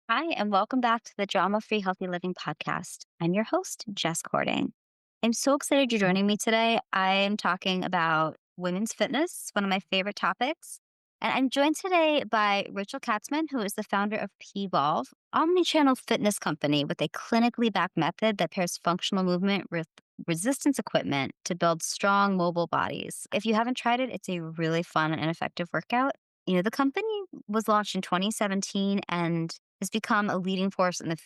Hi, and welcome back to the Drama Free Healthy Living podcast. I'm your host, Jess Cording. I'm so excited you're joining me today. I am talking about women's fitness, one of my favorite topics. And I'm joined today by Rachel Katzman, who is the founder of PVolve, omni-channel fitness company with a clinically backed method that pairs functional movement with resistance equipment to build strong mobile bodies. If you haven't tried it, it's a really fun and effective workout. The company was launched in 2017 and has become a leading force in the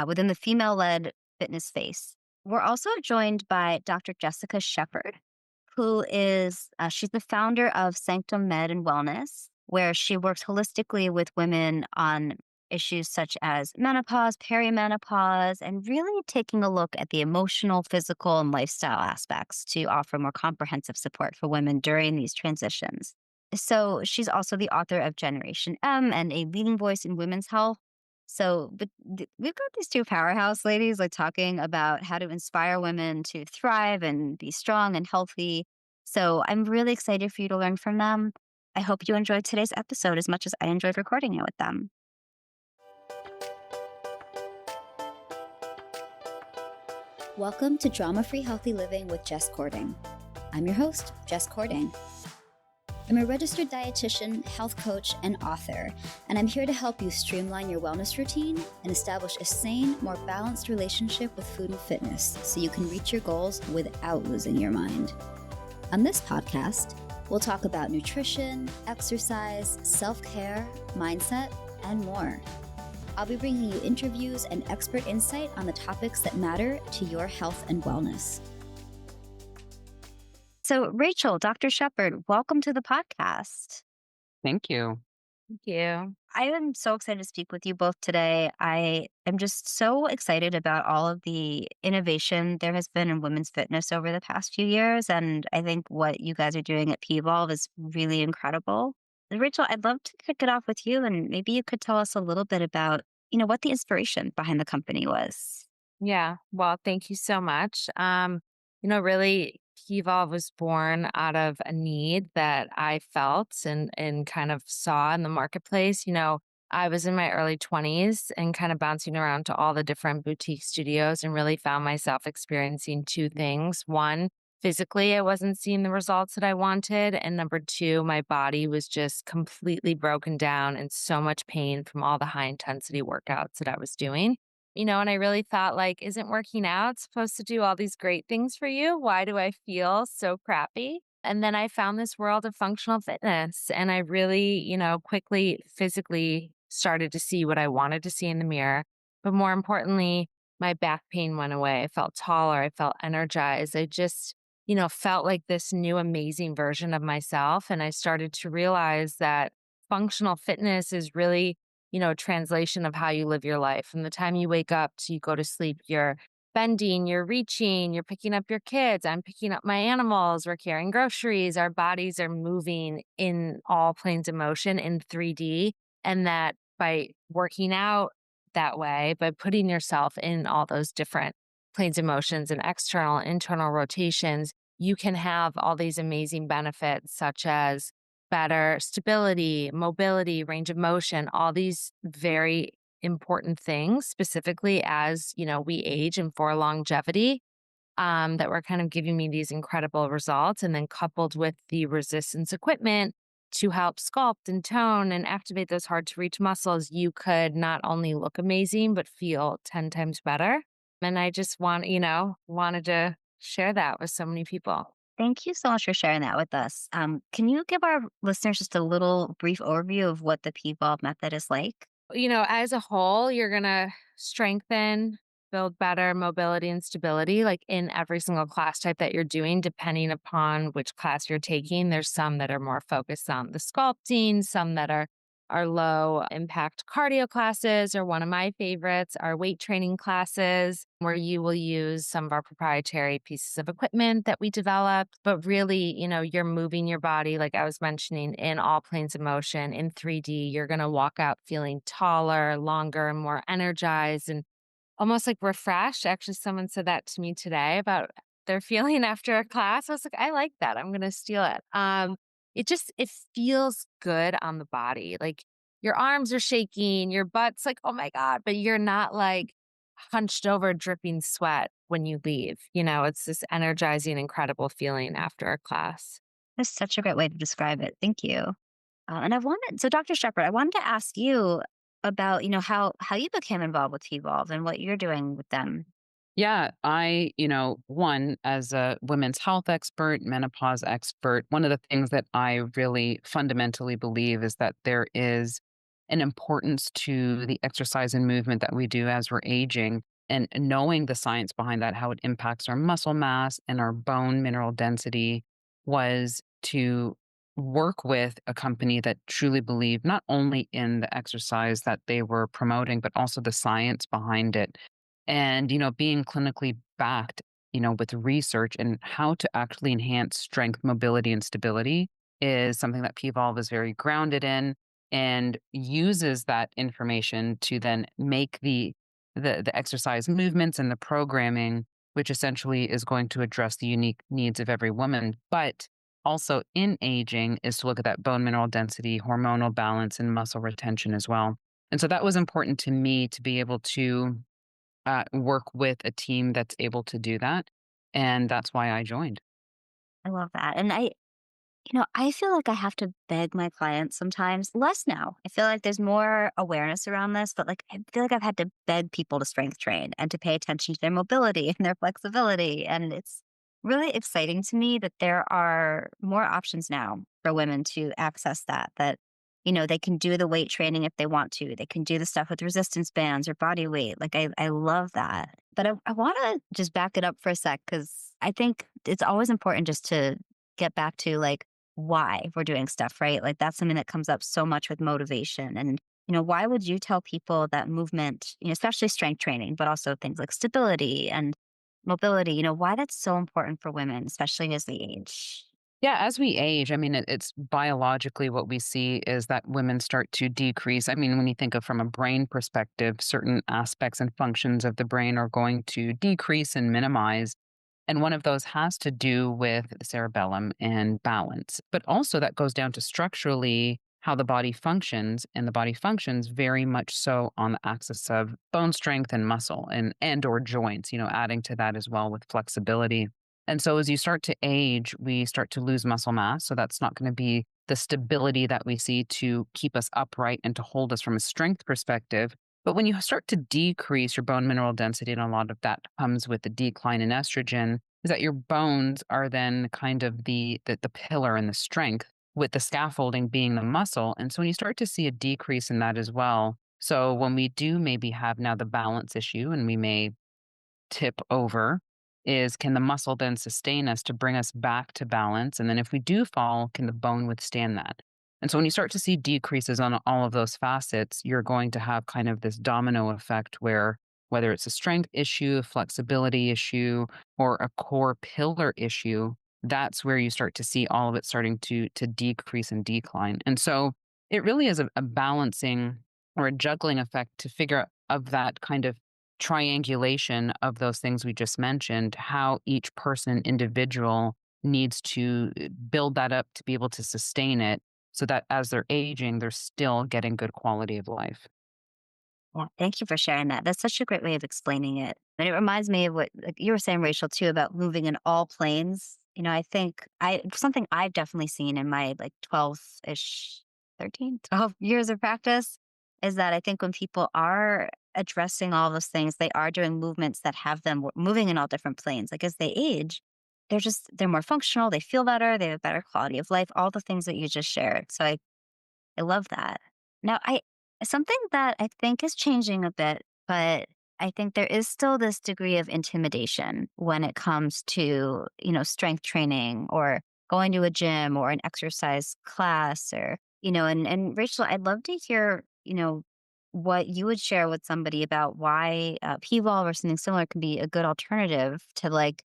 within the female-led fitness space. We're also joined by Dr. Jessica Shepherd, who is she's the founder of Sanctum Med and Wellness, where she works holistically with women on issues such as menopause, perimenopause, and really taking a look at the emotional, physical, and lifestyle aspects to offer more comprehensive support for women during these transitions. So she's also the author of Generation M and a leading voice in women's health. We've got these two powerhouse ladies like talking about how to inspire women to thrive and be strong and healthy. So I'm really excited for you to learn from them. I hope you enjoyed today's episode as much as I enjoyed recording it with them. Welcome to Drama Free Healthy Living with Jess Cording. I'm your host, Jess Cording. I'm a registered dietitian, health coach, and author, and I'm here to help you streamline your wellness routine and establish a sane, more balanced relationship with food and fitness so you can reach your goals without losing your mind. On this podcast, we'll talk about nutrition, exercise, self-care, mindset, and more. I'll be bringing you interviews and expert insight on the topics that matter to your health and wellness. So, Rachel, Dr. Shepherd, welcome to the podcast. Thank you. Thank you. I am so excited to speak with you both today. I am just so excited about all of the innovation there has been in women's fitness over the past few years. And I think what you guys are doing at PVolve is really incredible. Rachel, I'd love to kick it off with you, and maybe you could tell us a little bit about, what the inspiration behind the company was. Yeah. Well, thank you so much. Really, PVolve was born out of a need that I felt and kind of saw in the marketplace. I was in my early 20s and kind of bouncing around to all the different boutique studios and really found myself experiencing two things. One, physically, I wasn't seeing the results that I wanted. And number two, my body was just completely broken down and so much pain from all the high intensity workouts that I was doing. And I really thought, like, isn't working out supposed to do all these great things for you? Why do I feel so crappy? And then I found this world of functional fitness and I really, quickly physically started to see what I wanted to see in the mirror. But more importantly, my back pain went away. I felt taller. I felt energized. I just, felt like this new amazing version of myself. And I started to realize that functional fitness is really a translation of how you live your life. From the time you wake up to you go to sleep, you're bending, you're reaching, you're picking up your kids. I'm picking up my animals. We're carrying groceries. Our bodies are moving in all planes of motion in 3D. And that by working out that way, by putting yourself in all those different planes of motions and external and internal rotations, you can have all these amazing benefits, such as better stability, mobility, range of motion, all these very important things, specifically as, we age and for longevity, that were kind of giving me these incredible results. And then coupled with the resistance equipment to help sculpt and tone and activate those hard to reach muscles, you could not only look amazing, but feel 10 times better. And I just wanted to share that with so many people. Thank you so much for sharing that with us. Can you give our listeners just a little brief overview of what the PVolve method is like? As a whole, you're going to strengthen, build better mobility and stability, like in every single class type that you're doing, depending upon which class you're taking. There's some that are more focused on the sculpting, some that are low impact cardio classes, or one of my favorites are weight training classes where you will use some of our proprietary pieces of equipment that we developed. But really, you're moving your body, like I was mentioning, in all planes of motion in 3D. You're going to walk out feeling taller, longer, and more energized and almost like refreshed. Actually, someone said that to me today about their feeling after a class. I was like, I like that. I'm going to steal it. It feels good on the body. Like your arms are shaking, your butt's like, "Oh my god," but you're not, like, hunched over dripping sweat when you leave, it's this energizing, incredible feeling after a class. That's such a great way to describe it. Thank you. And I wanted so Dr. Shepherd, I wanted to ask you about, how you became involved with PVolve and what you're doing with them. Yeah, one, as a women's health expert, menopause expert, one of the things that I really fundamentally believe is that there is an importance to the exercise and movement that we do as we're aging. And knowing the science behind that, how it impacts our muscle mass and our bone mineral density, was to work with a company that truly believed not only in the exercise that they were promoting, but also the science behind it and, being clinically backed, with research and how to actually enhance strength, mobility, and stability is something that PVolve is very grounded in and uses that information to then make the exercise movements and the programming, which essentially is going to address the unique needs of every woman. But also in aging is to look at that bone mineral density, hormonal balance, and muscle retention as well. And so that was important to me to be able to work with a team that's able to do that, and that's why I joined. I love that. And I feel like I have to beg my clients sometimes, less now. I feel like there's more awareness around this, but like I feel like I've had to beg people to strength train and to pay attention to their mobility and their flexibility. And it's really exciting to me that there are more options now for women to access that, they can do the weight training if they want to. They can do the stuff with resistance bands or body weight. Like I love that. But I want to just back it up for a sec because I think it's always important just to get back to like why we're doing stuff, right? Like that's something that comes up so much with motivation. And, why would you tell people that movement, especially strength training, but also things like stability and mobility, why that's so important for women, especially as they age? Yeah, as we age, I mean, it's biologically what we see is that women start to decrease. I mean, when you think of from a brain perspective, certain aspects and functions of the brain are going to decrease and minimize. And one of those has to do with the cerebellum and balance. But also that goes down to structurally how the body functions, and the body functions very much so on the axis of bone strength and muscle and or joints, adding to that as well with flexibility. And so as you start to age, we start to lose muscle mass. So that's not going to be the stability that we see to keep us upright and to hold us from a strength perspective. But when you start to decrease your bone mineral density, and a lot of that comes with the decline in estrogen, is that your bones are then kind of the pillar and the strength, with the scaffolding being the muscle. And so when you start to see a decrease in that as well, so when we do maybe have now the balance issue and we may tip over, is can the muscle then sustain us to bring us back to balance? And then if we do fall, can the bone withstand that? And so when you start to see decreases on all of those facets, you're going to have kind of this domino effect where whether it's a strength issue, a flexibility issue, or a core pillar issue, that's where you start to see all of it starting to decrease and decline. And so it really is a balancing or a juggling effect to figure out of that kind of triangulation of those things we just mentioned, how each person individual needs to build that up to be able to sustain it so that as they're aging, they're still getting good quality of life. Yeah, thank you for sharing that. That's such a great way of explaining it. And it reminds me of what like you were saying, Rachel, too, about moving in all planes. I think I something I've definitely seen in my like 12-ish, 13, 12 years of practice is that I think when people are addressing all those things, they are doing movements that have them moving in all different planes. Like as they age, they're more functional, they feel better, they have a better quality of life, all the things that you just shared. So I love that. Now, I something that I think is changing a bit, but I think there is still this degree of intimidation when it comes to, strength training or going to a gym or an exercise class and Rachel, I'd love to hear, what you would share with somebody about why P-Volve or something similar can be a good alternative to like,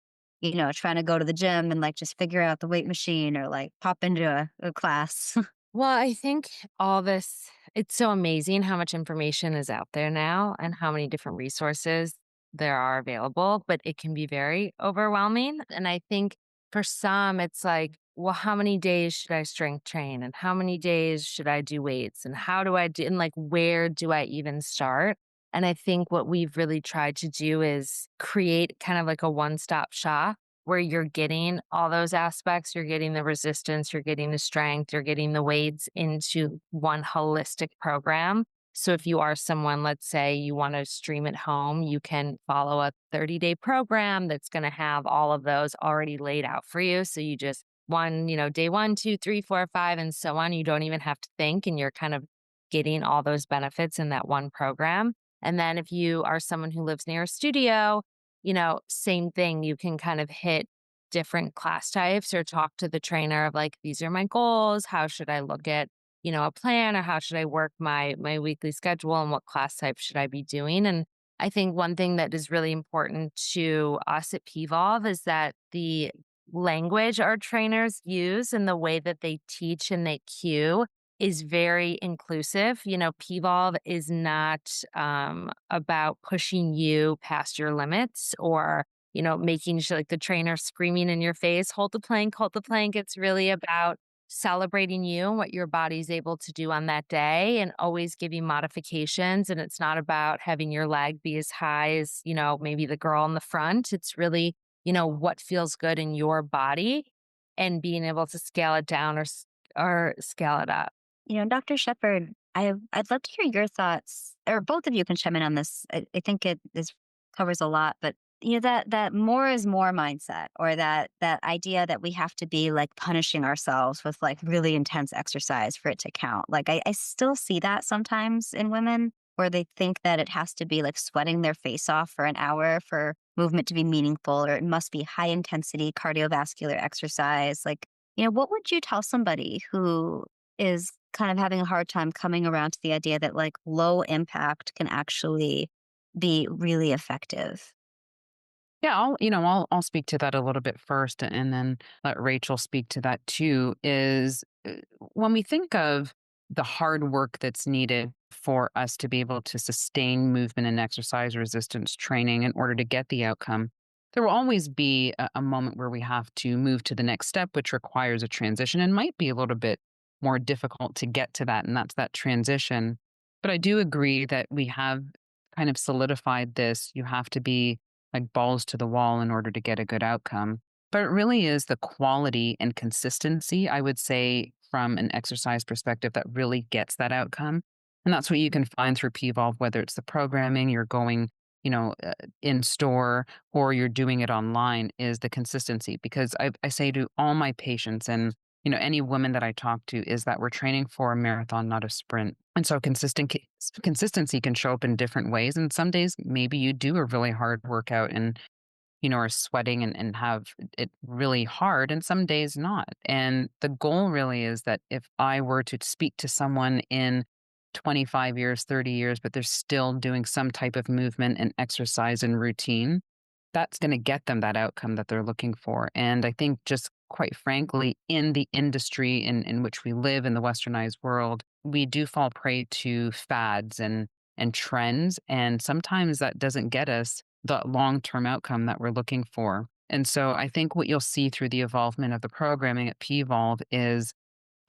trying to go to the gym and like just figure out the weight machine or like pop into a class. Well, I think all this it's so amazing how much information is out there now and how many different resources there are available, but it can be very overwhelming. And I think for some, it's like well, how many days should I strength train? And how many days should I do weights? And how do I do, and like, where do I even start? And I think what we've really tried to do is create kind of like a one stop shop where you're getting all those aspects. You're getting the resistance, you're getting the strength, you're getting the weights into one holistic program. So if you are someone, let's say you want to stream at home, you can follow a 30-day program that's going to have all of those already laid out for you. So you just day 1, 2, 3, 4, 5, and so on. You don't even have to think, and you're kind of getting all those benefits in that one program. And then if you are someone who lives near a studio, same thing. You can kind of hit different class types or talk to the trainer of like, these are my goals. How should I look at, a plan, or how should I work my weekly schedule, and what class type should I be doing? And I think one thing that is really important to us at PVolve is that the language our trainers use and the way that they teach and they cue is very inclusive. PVolve is not about pushing you past your limits, or, making sure like the trainer screaming in your face, hold the plank, hold the plank. It's really about celebrating you and what your body's able to do on that day, and always giving modifications. And it's not about having your leg be as high as, maybe the girl in the front. It's really, what feels good in your body, and being able to scale it down or scale it up. Dr. Shepherd, I'd love to hear your thoughts, or both of you can chime in on this. I think it is covers a lot, but that more is more mindset, or that idea that we have to be like punishing ourselves with like really intense exercise for it to count. Like I still see that sometimes in women, where they think that it has to be like sweating their face off for an hour for movement to be meaningful, or it must be high intensity cardiovascular exercise. Like, what would you tell somebody who is kind of having a hard time coming around to the idea that like low impact can actually be really effective? Yeah, I'll speak to that a little bit first and then let Rachel speak to that too. Is when we think of the hard work that's needed for us to be able to sustain movement and exercise resistance training in order to get the outcome, there will always be a moment where we have to move to the next step, which requires a transition and might be a little bit more difficult to get to that. And that's that transition. But I do agree that we have kind of solidified this. You have to be like balls to the wall in order to get a good outcome. But it really is the quality and consistency, I would say, from an exercise perspective, that really gets that outcome. And that's what you can find through PVolve, whether it's the programming you're going, in store, or you're doing it online, is the consistency. Because I say to all my patients and any woman that I talk to, is that we're training for a marathon, not a sprint. And so consistency can show up in different ways. And some days maybe you do a really hard workout and are sweating and have it really hard, and some days not. And the goal really is that if I were to speak to someone in 25 years, 30 years, but they're still doing some type of movement and exercise and routine, that's going to get them that outcome that they're looking for. And I think, just quite frankly, in the industry in which we live in the westernized world, we do fall prey to fads and trends. And sometimes that doesn't get us the long-term outcome that we're looking for. And so I think what you'll see through the evolvement of the programming at PVolve is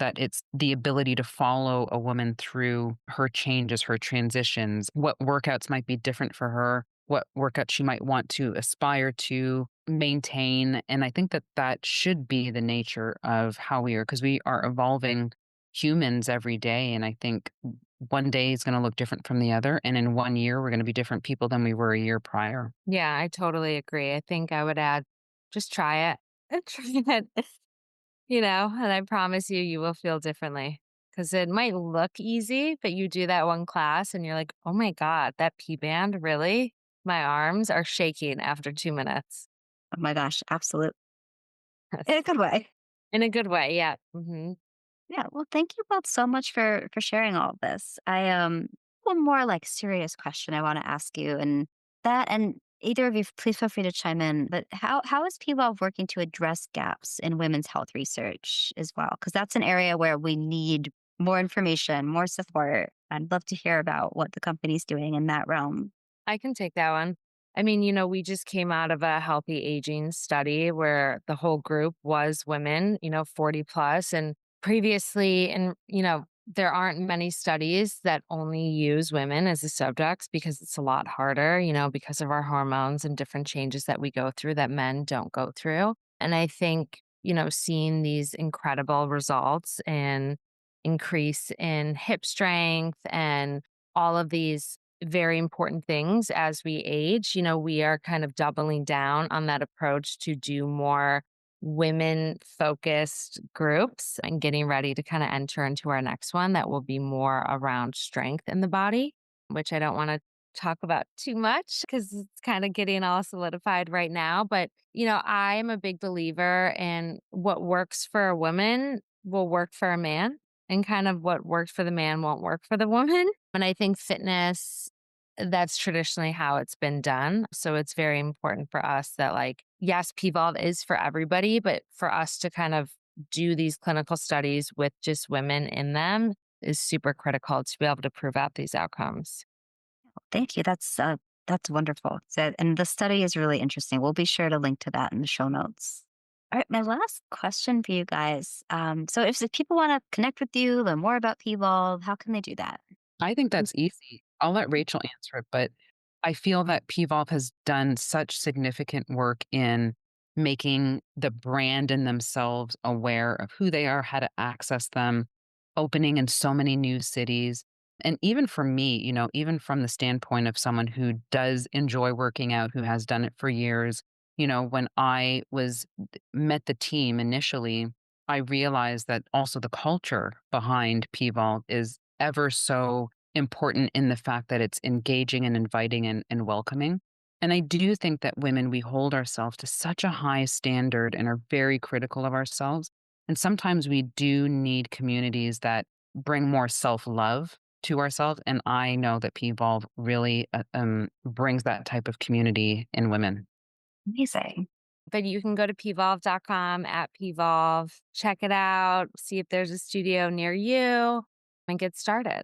that it's the ability to follow a woman through her changes, her transitions, what workouts might be different for her, what workout she might want to aspire to maintain. And I think that that should be the nature of how we are, because we are evolving humans every day. And I think one day is going to look different from the other. And in 1 year, we're going to be different people than we were a year prior. Yeah, I totally agree. I think I would add, just try it. Try it. And I promise you, you will feel differently, because it might look easy, but you do that one class and you're like, oh my God, that P band, really? My arms are shaking after 2 minutes. Oh my gosh, absolute in a good way. In a good way. Yeah. Hmm. Yeah, well, thank you both so much for sharing all of this. I one more like serious question I want to ask you, and either of you please feel free to chime in. But how is PVolve working to address gaps in women's health research as well? Because that's an area where we need more information, more support. I'd love to hear about what the company's doing in that realm. I can take that one. I mean, we just came out of a healthy aging study where the whole group was women, 40 plus. And previously, and, there aren't many studies that only use women as the subjects because it's a lot harder, because of our hormones and different changes that we go through that men don't go through. And I think, seeing these incredible results and increase in hip strength and all of these very important things as we age. We are kind of doubling down on that approach to do more women focused groups and getting ready to kind of enter into our next one that will be more around strength in the body, which I don't want to talk about too much because it's kind of getting all solidified right now. But, I am a big believer in what works for a woman will work for a man, and kind of what works for the man won't work for the woman. And I think fitness, that's traditionally how it's been done. So it's very important for us that, like, yes, PVolve is for everybody, but for us to kind of do these clinical studies with just women in them is super critical to be able to prove out these outcomes. Thank you. That's wonderful. So, and the study is really interesting. We'll be sure to link to that in the show notes. All right, my last question for you guys. So, if people want to connect with you, learn more about PVolve, how can they do that? I think that's easy. I'll let Rachel answer it, but I feel that PVolve has done such significant work in making the brand and themselves aware of who they are, how to access them, opening in so many new cities. And even for me, even from the standpoint of someone who does enjoy working out, who has done it for years, when I was met the team initially, I realized that also the culture behind PVolve is ever so important in the fact that it's engaging and inviting and welcoming. And I do think that women, we hold ourselves to such a high standard and are very critical of ourselves. And sometimes we do need communities that bring more self love to ourselves. And I know that PVolve really brings that type of community in women. Amazing. But you can go to pvolve.com at pvolve, check it out, see if there's a studio near you, and get started.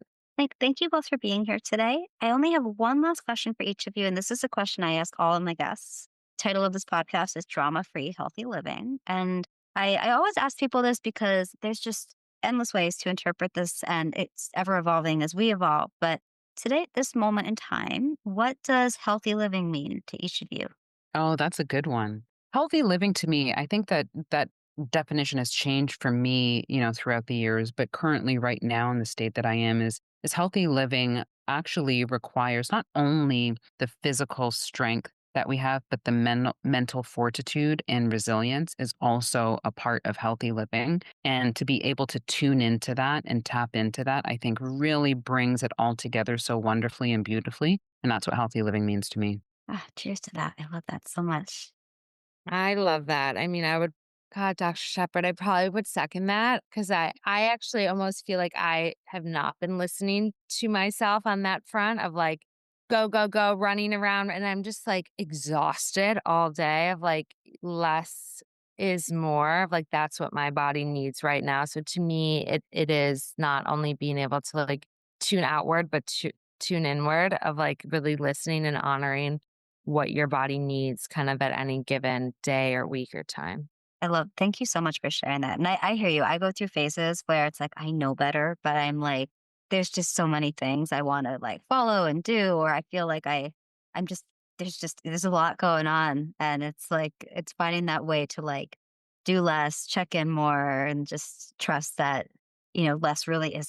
Thank you both for being here today. I only have one last question for each of you, and this is a question I ask all of my guests. Title of this podcast is Drama Free Healthy Living. And I always ask people this because there's just endless ways to interpret this, and it's ever evolving as we evolve. But today, at this moment in time, what does healthy living mean to each of you? Oh, that's a good one. Healthy living to me, I think that that definition has changed for me, throughout the years, but currently right now in the state that I am is healthy living actually requires not only the physical strength that we have, but the mental fortitude and resilience is also a part of healthy living. And to be able to tune into that and tap into that, I think really brings it all together so wonderfully and beautifully. And that's what healthy living means to me. Ah, cheers to that. I love that so much. I love that. I mean, God, Dr. Shepherd, I probably would second that because I actually almost feel like I have not been listening to myself on that front of like, go, go, go, running around. And I'm just like exhausted all day of like less is more of like, that's what my body needs right now. So to me, it is not only being able to like tune outward, but tune inward of like really listening and honoring what your body needs kind of at any given day or week or time. Thank you so much for sharing that. And I hear you. I go through phases where it's like, I know better, but I'm like, there's just so many things I want to like follow and do, or I feel like I'm there's a lot going on. And it's like, it's finding that way to like do less, check in more, and just trust that, less really is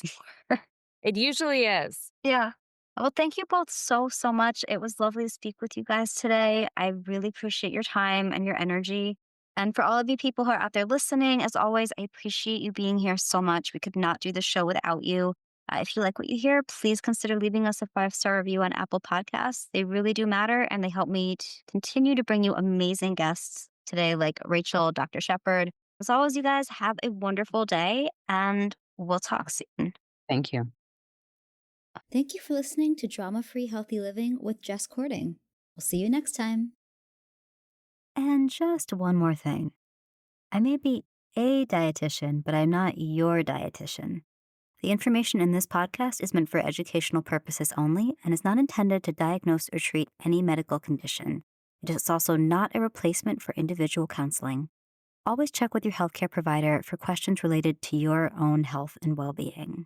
more. It usually is. Yeah. Well, thank you both so, so much. It was lovely to speak with you guys today. I really appreciate your time and your energy. And for all of you people who are out there listening, as always, I appreciate you being here so much. We could not do the show without you. If you like what you hear, please consider leaving us a 5-star review on Apple Podcasts. They really do matter, and they help me to continue to bring you amazing guests today, like Rachel, Dr. Shepherd. As always, you guys have a wonderful day, and we'll talk soon. Thank you. Thank you for listening to Drama Free Healthy Living with Jess Cording. We'll see you next time. And just one more thing. I may be a dietitian, but I'm not your dietitian. The information in this podcast is meant for educational purposes only and is not intended to diagnose or treat any medical condition. It is also not a replacement for individual counseling. Always check with your healthcare provider for questions related to your own health and well-being.